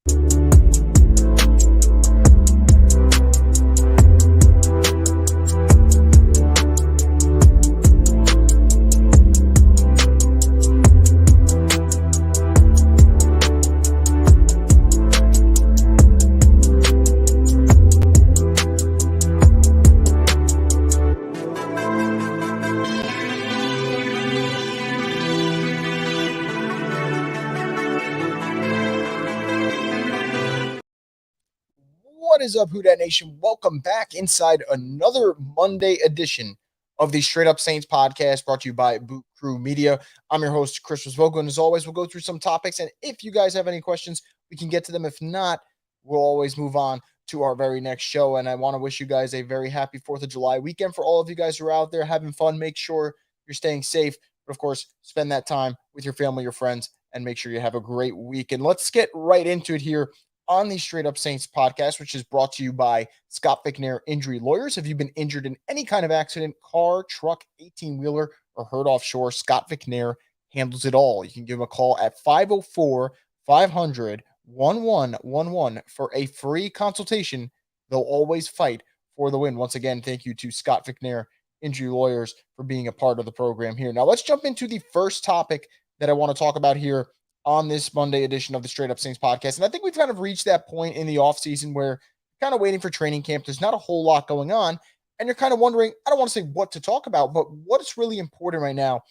What is up, Who Dat Nation? Welcome back inside another Monday edition of the Straight Up Saints podcast brought to you by Boot Crew Media. I'm your host, Chris Vogel, and as always, we'll go through some topics. And if you guys have any questions, we can get to them. If not, we'll always move on to our very next show. And I want to wish you guys a very happy 4th of July weekend for all of you guys who are out there having fun. Make sure you're staying safe, but of course, spend that time with your family, your friends, and make sure you have a great weekend. Let's get right into it here on the Straight Up Saints podcast, which is brought to you by Scott Fickner Injury Lawyers. If you've been injured in any kind of accident, car, truck, 18-wheeler, or hurt offshore, Scott Fickner handles it all. You can give him a call at 504-500-1111 for a free consultation. They'll always fight for the win. Once again, thank you to Scott Fickner Injury Lawyers for being a part of the program here. Now, let's jump into the first topic that I want to talk about here on this Monday edition of the Straight Up Saints podcast. And I think we've kind of reached that point in the offseason where you're kind of waiting for training camp. There's not a whole lot going on. And you're kind of wondering, I don't want to say what to talk about, but what's really important right now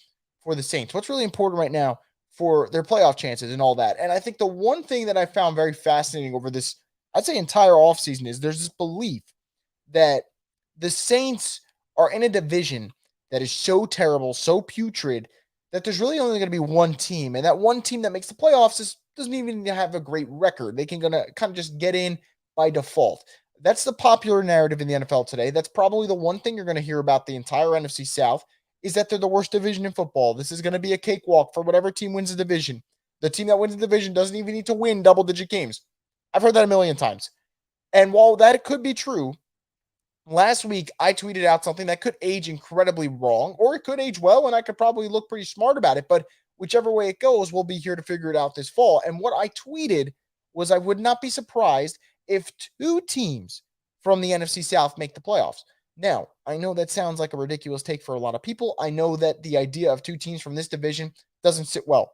for the Saints? What's really important right now for their playoff chances and all that? And I think the one thing that I found very fascinating over this, I'd say entire offseason, is there's this belief that the Saints are in a division that is so terrible, so putrid, that there's really only going to be one team. And that one team that makes the playoffs doesn't even have a great record. They can kind of just get in by default. That's the popular narrative in the NFL today. That's probably the one thing you're going to hear about the entire NFC South is that they're the worst division in football. This is going to be a cakewalk for whatever team wins the division. The team that wins the division doesn't even need to win double-digit games. I've heard that a million times. And while that could be true, last week, I tweeted out something that could age incredibly wrong, or it could age well, and I could probably look pretty smart about it. But whichever way it goes, we'll be here to figure it out this fall. And what I tweeted was I would not be surprised if two teams from the NFC South make the playoffs. Now, I know that sounds like a ridiculous take for a lot of people. I know that the idea of two teams from this division doesn't sit well.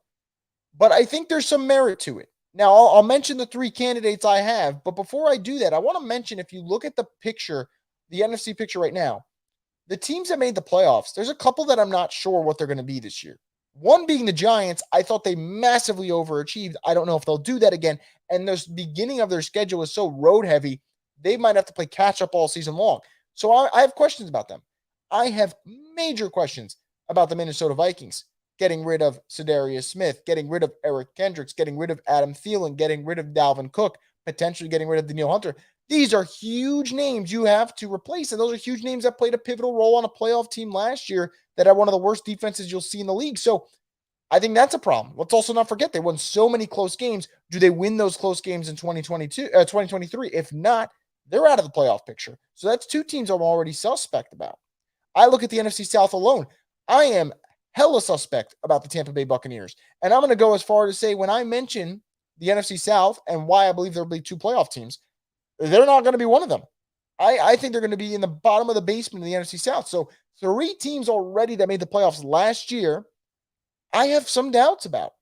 But I think there's some merit to it. Now, I'll mention the three candidates I have. But before I do that, I want to mention, if you look at the picture, the NFC picture right now, the teams that made the playoffs, there's a couple that I'm not sure what they're going to be this year. One being the Giants. I thought they massively overachieved. I don't know if they'll do that again. And the beginning of their schedule is so road heavy, they might have to play catch up all season long. So I have questions about them. I have major questions about the Minnesota Vikings. Getting rid of Za'Darius Smith, getting rid of Eric Kendricks, getting rid of Adam Thielen, getting rid of Dalvin Cook, potentially getting rid of Danielle Hunter. These are huge names you have to replace, and those are huge names that played a pivotal role on a playoff team last year that had one of the worst defenses you'll see in the league. So I think that's a problem. Let's also not forget they won so many close games. Do they win those close games in 2023? If not, they're out of the playoff picture. So that's two teams I'm already suspect about. I look at the NFC South alone. I am hella suspect about the Tampa Bay Buccaneers. And I'm going to go as far as to say, when I mention the NFC South and why I believe there'll be two playoff teams, they're not going to be one of them. I think they're going to be in the bottom of the basement of the NFC South. So three teams already that made the playoffs last year, I have some doubts about.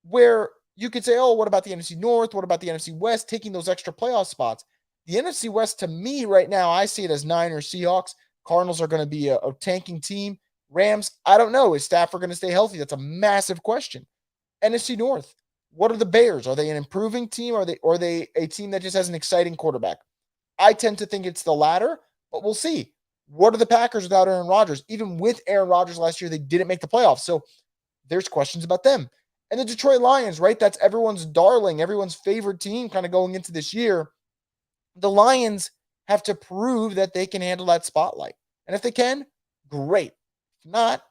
Where you could say, oh, what about the NFC North? What about the NFC West taking those extra playoff spots? The NFC West, to me right now, I see it as Niners, Seahawks. Cardinals are going to be a tanking team. Rams, I don't know. Is Stafford going to stay healthy? That's a massive question. NFC North. What are the Bears? Are they an improving team? Or are they a team that just has an exciting quarterback? I tend to think it's the latter, but we'll see. What are the Packers without Aaron Rodgers? Even with Aaron Rodgers last year, they didn't make the playoffs. So there's questions about them. And the Detroit Lions, right? That's everyone's darling, everyone's favorite team kind of going into this year. The Lions have to prove that they can handle that spotlight. And if they can, great. If not,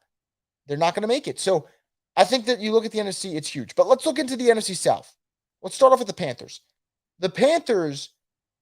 they're not going to make it. So I think that you look at the NFC, it's huge. But let's look into the NFC South. Let's start off with the Panthers. The Panthers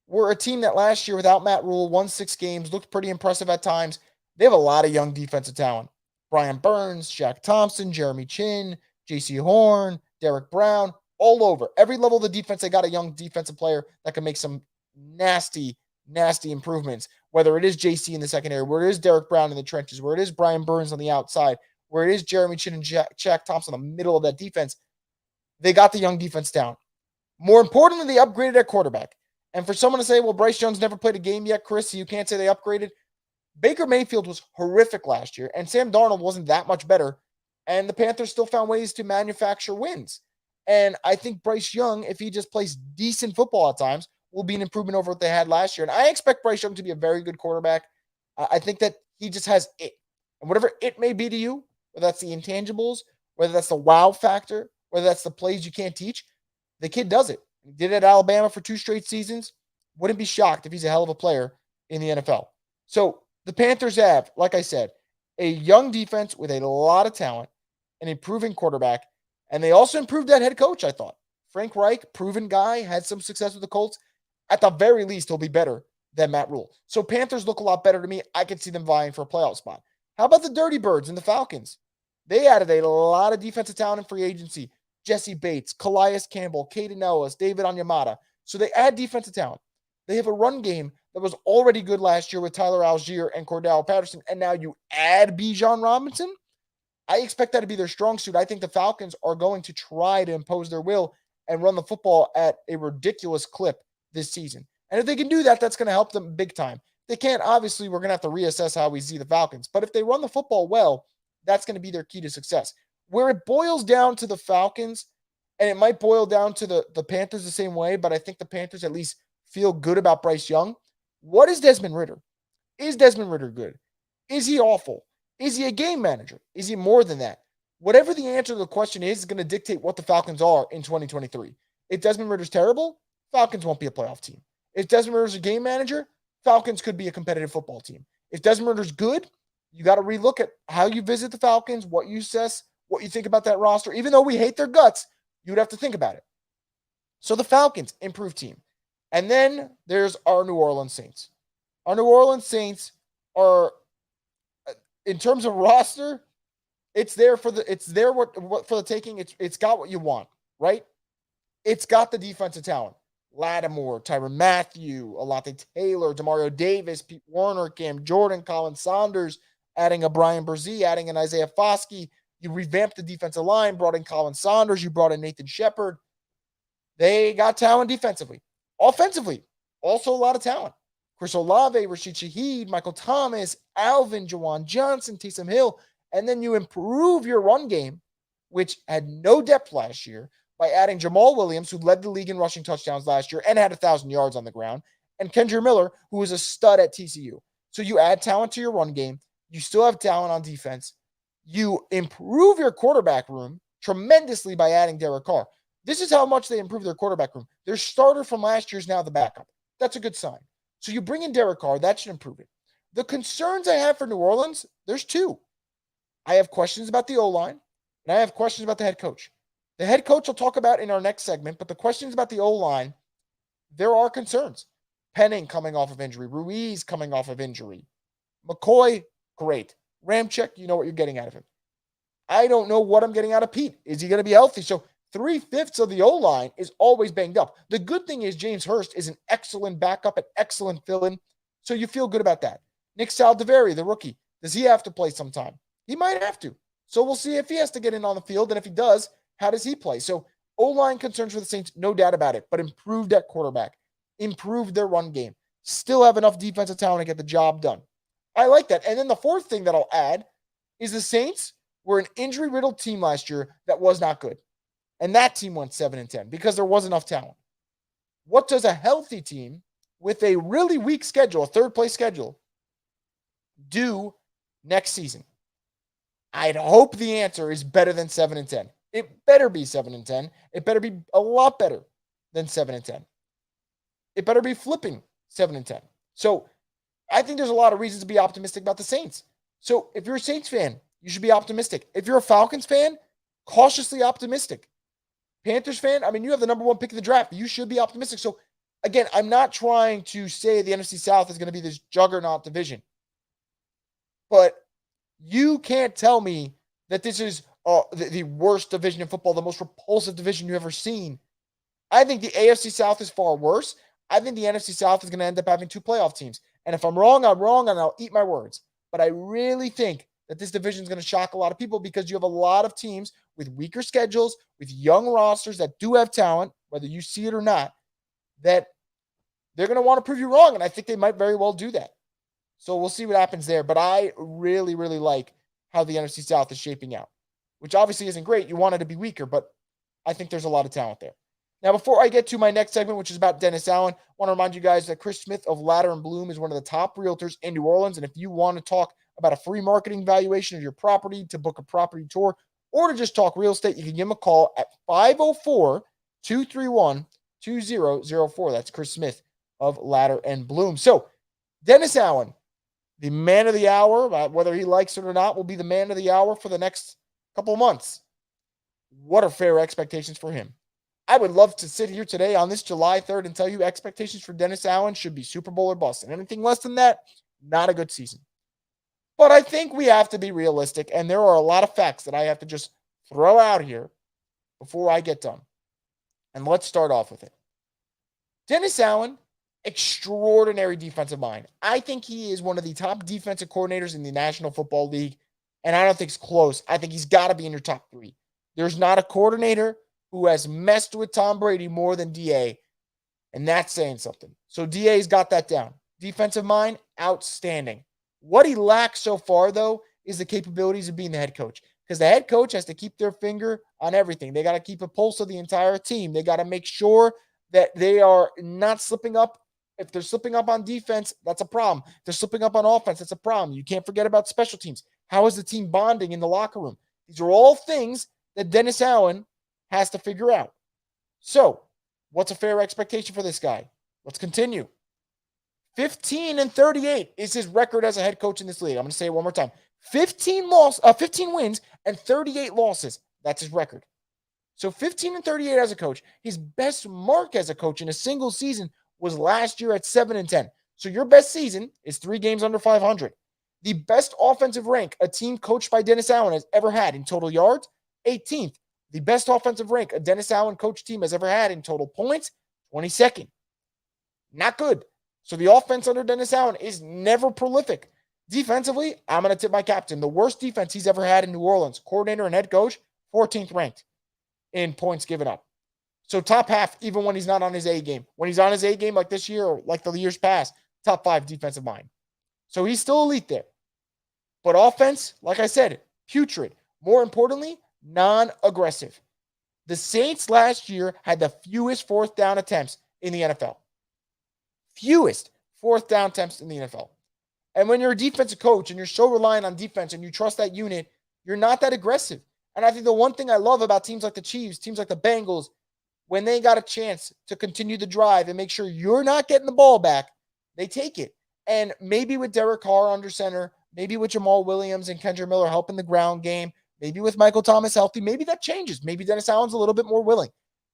were a team that last year, without Matt Rule, won 6 games, looked pretty impressive at times. They have a lot of young defensive talent. Brian Burns, Shaq Thompson, Jeremy Chin, J.C. Horn, Derek Brown, all over. Every level of the defense, they got a young defensive player that can make some nasty, nasty improvements, whether it is JC in the secondary, where it is Derek Brown in the trenches, where it is Brian Burns on the outside, where it is Jeremy Chin and Jack Thompson in the middle of that defense. They got the young defense down. More importantly, they upgraded at quarterback. And for someone to say, well, Bryce Young's never played a game yet, Chris, so you can't say they upgraded. Baker Mayfield was horrific last year, and Sam Darnold wasn't that much better. And the Panthers still found ways to manufacture wins. And I think Bryce Young, if he just plays decent football at times, will be an improvement over what they had last year. And I expect Bryce Young to be a very good quarterback. I think that he just has it. And whatever it may be to you, whether that's the intangibles, whether that's the wow factor, whether that's the plays you can't teach, the kid does it. He did it at Alabama for 2 straight seasons. Wouldn't be shocked if he's a hell of a player in the NFL. So the Panthers have, like I said, a young defense with a lot of talent, an improving quarterback, and they also improved that head coach, I thought. Frank Reich, proven guy, had some success with the Colts. At the very least, he'll be better than Matt Rule. So Panthers look a lot better to me. I could see them vying for a playoff spot. How about the Dirty Birds and the Falcons? They added a lot of defensive talent in free agency. Jesse Bates, Calais Campbell, Caden Ellis, David Onyemata. So they add defensive talent. They have a run game that was already good last year with Tyler Algier and Cordell Patterson, and now you add Bijan Robinson? I expect that to be their strong suit. I think the Falcons are going to try to impose their will and run the football at a ridiculous clip this season. And if they can do that, that's going to help them big time. They can't, obviously, we're going to have to reassess how we see the Falcons. But if they run the football well, that's going to be their key to success. Where it boils down to the Falcons, and it might boil down to the Panthers the same way, but I think the Panthers at least feel good about Bryce Young. What is Desmond Ridder? Is Desmond Ridder good? Is he awful? Is he a game manager? Is he more than that? Whatever the answer to the question is going to dictate what the Falcons are in 2023. If Desmond Ridder's terrible, Falcons won't be a playoff team. If Desmond Ridder's a game manager, Falcons could be a competitive football team. If Desmond Ridder's good, you got to relook at how you visit the Falcons, what you assess, what you think about that roster. Even though we hate their guts, you would have to think about it. So the Falcons, improved team. And then there's our New Orleans Saints. Our New Orleans Saints are, in terms of roster, it's there for the taking. It's got what you want, right? It's got the defensive talent. Lattimore, Tyrann Mathieu, Alontae Taylor, Demario Davis, Pete Werner, Cam Jordan, Colin Saunders, adding a Brian Brzee, adding an Isaiah Foskey. You revamped the defensive line, brought in Colin Saunders, you brought in Nathan Shepard. They got talent defensively. Offensively, also a lot of talent. Chris Olave, Rashid Shaheed, Michael Thomas, Alvin, Jawan Johnson, Taysom Hill. And then you improve your run game, which had no depth last year, by adding Jamal Williams, who led the league in rushing touchdowns last year and had 1,000 yards on the ground, and Kendre Miller, who was a stud at TCU. So you add talent to your run game. You still have talent on defense. You improve your quarterback room tremendously by adding Derek Carr. This is how much they improve their quarterback room. Their starter from last year is now the backup. That's a good sign. So you bring in Derek Carr. That should improve it. The concerns I have for New Orleans, there's 2. I have questions about the O-line, and I have questions about the head coach. The head coach we'll talk about in our next segment, but the questions about the O-line, there are concerns. Penning coming off of injury. Ruiz coming off of injury. McCoy, great. Ramczyk, you know what you're getting out of him. I don't know what I'm getting out of Pete. Is he going to be healthy? So 3/5 of the O-line is always banged up. The good thing is James Hurst is an excellent backup, an excellent fill-in, so you feel good about that. Nick Saldiveri, the rookie, does he have to play sometime? He might have to. So we'll see if he has to get in on the field, and if he does, how does he play? So O-line concerns for the Saints, no doubt about it, but improved at quarterback, improved their run game, still have enough defensive talent to get the job done. I like that. And then the fourth thing that I'll add is the Saints were an injury-riddled team last year that was not good. And that team went 7-10 because there was enough talent. What does a healthy team with a really weak schedule, a third-place schedule, do next season? I'd hope the answer is better than 7-10. It better be 7-10. It better be a lot better than 7-10. It better be flipping 7-10. So I think there's a lot of reasons to be optimistic about the Saints. So if you're a Saints fan, you should be optimistic. If you're a Falcons fan, cautiously optimistic. Panthers fan, I mean, you have the number 1 pick of the draft. You should be optimistic. So again, I'm not trying to say the NFC South is going to be this juggernaut division. But you can't tell me that this is the worst division in football, the most repulsive division you've ever seen. I think the AFC South is far worse. I think the NFC South is going to end up having 2 playoff teams. And if I'm wrong, I'm wrong, and I'll eat my words. But I really think that this division is going to shock a lot of people because you have a lot of teams with weaker schedules, with young rosters that do have talent, whether you see it or not, that they're going to want to prove you wrong. And I think they might very well do that. So we'll see what happens there. But I really, really like how the NFC South is shaping out, which obviously isn't great. You want it to be weaker, but I think there's a lot of talent there. Now, before I get to my next segment, which is about Dennis Allen, I want to remind you guys that Chris Smith of Ladder and Bloom is one of the top realtors in New Orleans. And if you want to talk about a free marketing valuation of your property, to book a property tour, or to just talk real estate, you can give him a call at 504-231-2004. That's Chris Smith of Ladder and Bloom. So, Dennis Allen, the man of the hour, whether he likes it or not, will be the man of the hour for the next couple of months. What are fair expectations for him? I would love to sit here today on this July 3rd and tell you expectations for Dennis Allen should be Super Bowl or bust. And anything less than that, not a good season. But I think we have to be realistic, and there are a lot of facts that I have to just throw out here before I get done. And let's start off with it. Dennis Allen, extraordinary defensive mind. I think he is one of the top defensive coordinators in the National Football League, and I don't think it's close. I think he's got to be in your top 3. There's not a coordinator who has messed with Tom Brady more than DA, and that's saying something. So DA's got that down. Defensive mind, outstanding. What he lacks so far, though, is the capabilities of being the head coach, because the head coach has to keep their finger on everything. They got to keep a pulse of the entire team. They got to make sure that they are not slipping up. If they're slipping up on defense, that's a problem. If they're slipping up on offense, that's a problem. You can't forget about special teams. How is the team bonding in the locker room? These are all things that Dennis Allen has to figure out. So, what's a fair expectation for this guy? Let's continue. 15-38 is his record as a head coach in this league. I'm going to say it one more time. 15 wins and 38 losses. That's his record. So 15-38 as a coach. His best mark as a coach in a single season was last year at 7-10. So your best season is 3 games under 500. The best offensive rank a team coached by Dennis Allen has ever had in total yards, 18th. The best offensive rank a Dennis Allen coach team has ever had in total points, 22nd. Not good. So the offense under Dennis Allen is never prolific. Defensively, I'm going to tip my captain. The worst defense he's ever had in New Orleans, coordinator and head coach, 14th ranked in points given up. So top half, even when he's not on his A game. When he's on his A game like this year or like the years past, top 5 defensive mind. So he's still elite there. But offense, like I said, putrid. More importantly, non-aggressive. The Saints last year had the fewest 4th down attempts in the NFL. Fewest 4th down attempts in the NFL. And when you're a defensive coach and you're so reliant on defense and you trust that unit, you're not that aggressive. And I think the one thing I love about teams like the Chiefs, teams like the Bengals, when they got a chance to continue the drive and make sure you're not getting the ball back, they take it. And maybe with Derek Carr under center, maybe with Jamal Williams and Kendra Miller helping the ground game, maybe with Michael Thomas healthy, maybe that changes. Maybe Dennis Allen's a little bit more willing.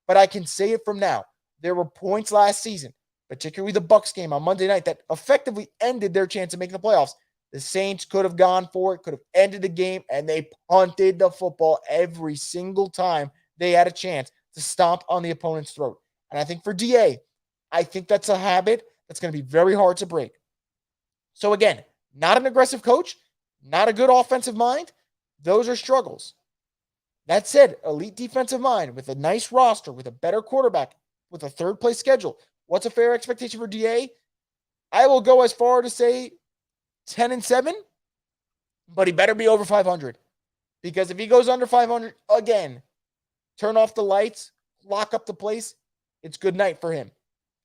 But I can say it from now. There were points last season, particularly the Bucs game on Monday night, that effectively ended their chance of making the playoffs. The Saints could have gone for it, could have ended the game, and they punted the football every single time they had a chance to stomp on the opponent's throat. And I think for DA, I think that's a habit that's going to be very hard to break. So again, not an aggressive coach, not a good offensive mind. Those are struggles. That said, elite defensive mind with a nice roster, with a better quarterback, with a 3rd place schedule. What's a fair expectation for DA? I will go as far to say 10-7, but he better be over 500. Because if he goes under 500, again, turn off the lights, lock up the place, it's good night for him.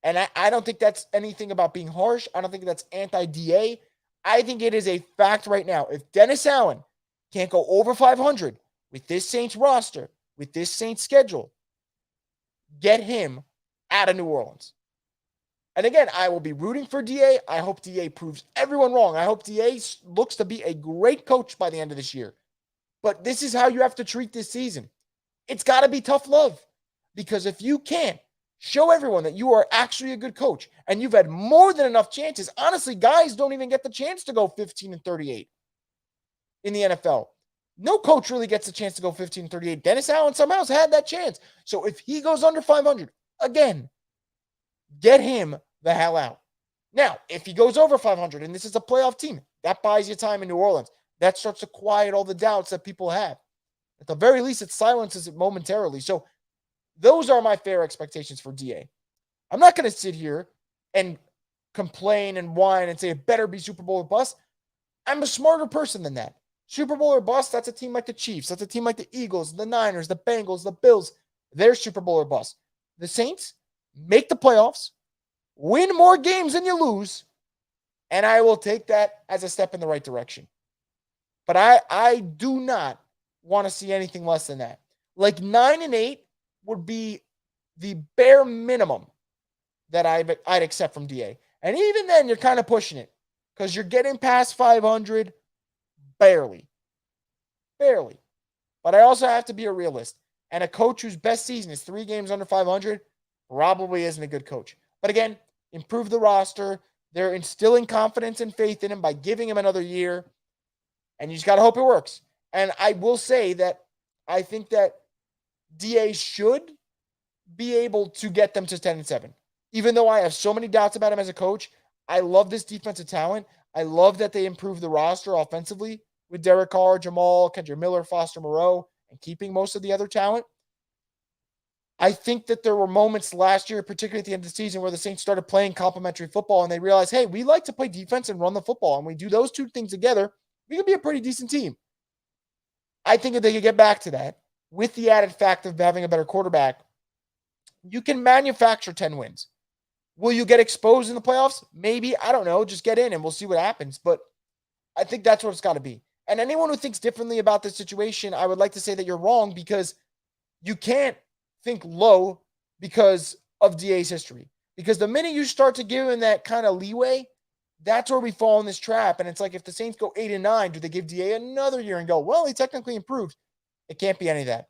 And I don't think that's anything about being harsh. I don't think that's anti-DA. I think it is a fact right now. If Dennis Allen can't go over 500 with this Saints roster, with this Saints schedule, get him out of New Orleans. And again, I will be rooting for DA. I hope DA proves everyone wrong. I hope DA looks to be a great coach by the end of this year. But this is how you have to treat this season. It's got to be tough love. Because if you can't show everyone that you are actually a good coach and you've had more than enough chances, honestly, guys don't even get the chance to go 15-38 in the NFL. No coach really gets a chance to go 15-38. Dennis Allen somehow had that chance. So if he goes under 500, again, get him the hell out. Now, if he goes over 500 and this is a playoff team, that buys you time in New Orleans. That starts to quiet all the doubts that people have. At the very least, it silences it momentarily. So those are my fair expectations for DA. I'm not going to sit here and complain and whine and say it better be Super Bowl or bust. I'm a smarter person than that. Super Bowl or bust, that's a team like the Chiefs. That's a team like the Eagles, the Niners, the Bengals, the Bills. They're Super Bowl or bust. The Saints make the playoffs, win more games than you lose, and I will take that as a step in the right direction. But I do not want to see anything less than that. Like 9-8 would be the bare minimum that I'd accept from DA. And even then, you're kind of pushing it because you're getting past 500 barely. Barely. But I also have to be a realist. And a coach whose best season is 3 games under 500 probably isn't a good coach. But again, improve the roster. They're instilling confidence and faith in him by giving him another year. And you just got to hope it works. And I will say that I think that DA should be able to get them to 10-7. Even though I have so many doubts about him as a coach, I love this defensive talent. I love that they improved the roster offensively with Derek Carr, Jamal, Kendrick Miller, Foster Moreau, and keeping most of the other talent. I think that there were moments last year, particularly at the end of the season, where the Saints started playing complementary football and they realized, hey, we like to play defense and run the football. And we do those two things together, we can be a pretty decent team. I think if they could get back to that, with the added fact of having a better quarterback, you can manufacture 10 wins. Will you get exposed in the playoffs? Maybe. I don't know. Just get in and we'll see what happens. But I think that's what it's got to be. And anyone who thinks differently about this situation, I would like to say that you're wrong because you can't think low because of DA's history. Because the minute you start to give him that kind of leeway, that's where we fall in this trap. And it's like if the Saints go 8-9, do they give DA another year and go, well, he technically improved? It can't be any of that.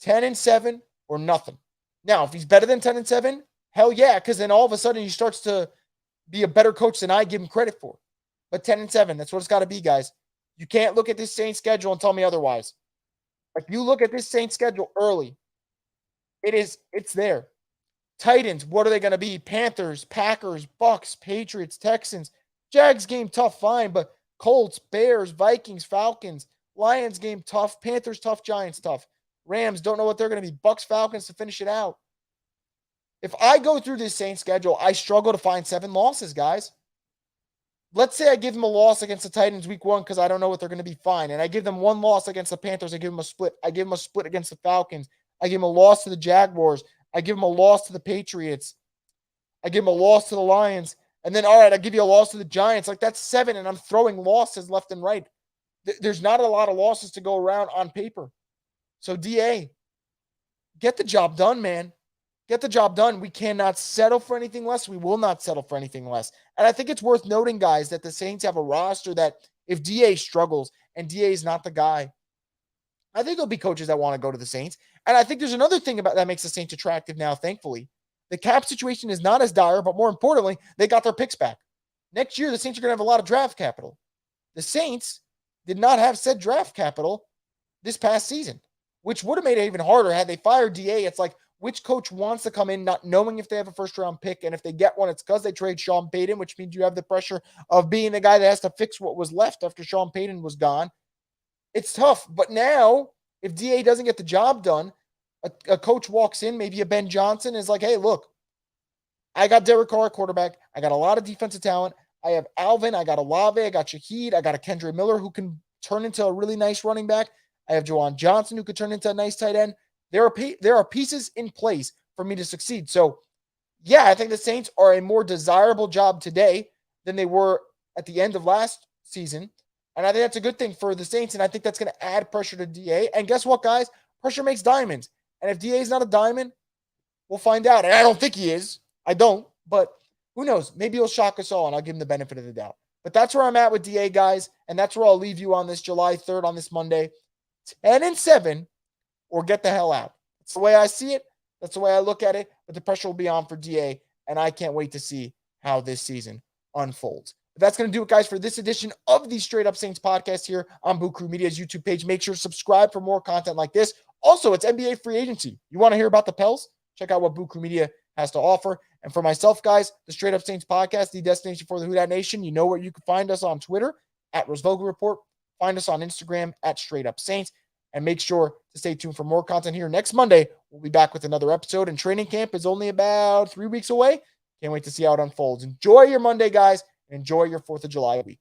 10-7 or nothing. Now, if he's better than 10-7, hell yeah, because then all of a sudden he starts to be a better coach than I give him credit for. But 10-7, that's what it's got to be, guys. You can't look at this Saints schedule and tell me otherwise. Like you look at this Saints schedule early, it's there. Titans, what are they going to be? Panthers, Packers, Bucks, Patriots, Texans. Jags game tough, fine, but Colts, Bears, Vikings, Falcons, Lions game tough, Panthers tough, Giants tough. Rams, don't know what they're going to be. Bucks, Falcons to finish it out. If I go through this Saints schedule, I struggle to find 7 losses, guys. Let's say I give them a loss against the Titans week 1 because I don't know what they're going to be fine. And I give them 1 loss against the Panthers. I give them a split. I give them a split against the Falcons. I give them a loss to the Jaguars. I give them a loss to the Patriots. I give them a loss to the Lions. And then, all right, I give you a loss to the Giants. Like, that's 7, and I'm throwing losses left and right. There's not a lot of losses to go around on paper. So, DA, get the job done, man. Get the job done. We cannot settle for anything less. We will not settle for anything less. And I think it's worth noting, guys, that the Saints have a roster that if DA struggles and DA is not the guy, I think there'll be coaches that want to go to the Saints. And I think there's another thing about that makes the Saints attractive now, thankfully. The cap situation is not as dire, but more importantly, they got their picks back. Next year, the Saints are going to have a lot of draft capital. The Saints did not have said draft capital this past season, which would have made it even harder had they fired DA. It's like, which coach wants to come in not knowing if they have a first-round pick, and if they get one, it's because they trade Sean Payton, which means you have the pressure of being the guy that has to fix what was left after Sean Payton was gone. It's tough, but now, if DA doesn't get the job done, a coach walks in, maybe a Ben Johnson, is like, hey, look, I got Derek Carr quarterback. I got a lot of defensive talent. I have Alvin. I got Olave. I got Shaheed. I got a Kendrick Miller who can turn into a really nice running back. I have Juwan Johnson who could turn into a nice tight end. There are pieces in place for me to succeed. So, yeah, I think the Saints are a more desirable job today than they were at the end of last season. And I think that's a good thing for the Saints, and I think that's going to add pressure to DA. And guess what, guys? Pressure makes diamonds. And if DA is not a diamond, we'll find out. And I don't think he is. I don't. But who knows? Maybe he'll shock us all, and I'll give him the benefit of the doubt. But that's where I'm at with DA, guys. And that's where I'll leave you on this July 3rd, on this Monday. 10-7, or get the hell out. That's the way I see it. That's the way I look at it. But the pressure will be on for DA, and I can't wait to see how this season unfolds. But that's going to do it, guys, for this edition of the Straight Up Saints podcast here on Boo Crew Media's YouTube page. Make sure to subscribe for more content like this. Also, it's NBA free agency. You want to hear about the Pels? Check out what Boo Crew Media has to offer. And for myself, guys, the Straight Up Saints podcast, the destination for the Who Dat Nation. You know where you can find us on Twitter at Rosvogel Report. Find us on Instagram at Straight Up Saints. And make sure to stay tuned for more content here next Monday. We'll be back with another episode. And training camp is only about 3 weeks away. Can't wait to see how it unfolds. Enjoy your Monday, guys. Enjoy your 4th of July week.